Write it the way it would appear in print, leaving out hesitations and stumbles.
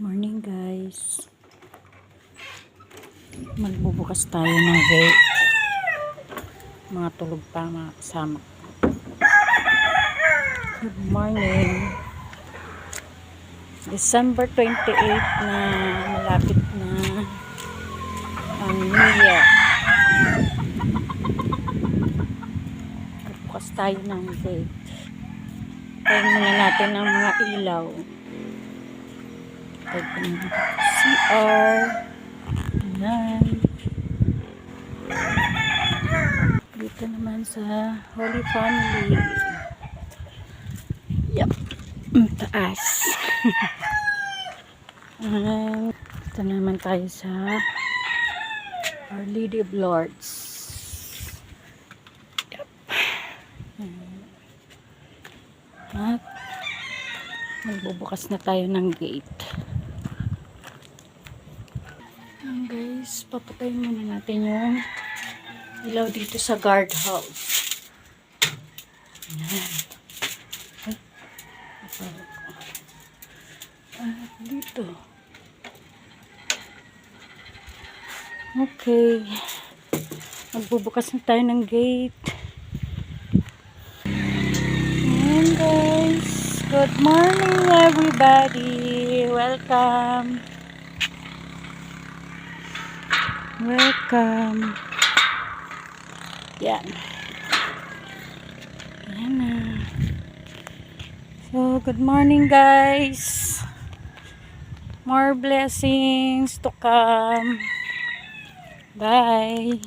Morning guys. Magbubukas tayo ng gate. Mga tulog pa mga kasama. Good morning. December 28 na, malapit na ang New Year. Magbubukas tayo ng gate. Tayo muna natin ang mga ilaw. CR. Ayan. Dito naman sa Holy Family. Yup. Taas. And ito naman tayo sa Our Lady of Lords. Yup. At magbubukas na tayo ng gate. Ayan guys, papatayin muna natin yung ilaw dito sa guardhouse. Ayan. At dito. Okay. Magbubukas na tayo ng gate. Ayan guys. Good morning everybody. Welcome. Welcome. Yan. Yan na. So, good morning guys. More blessings to come. Bye.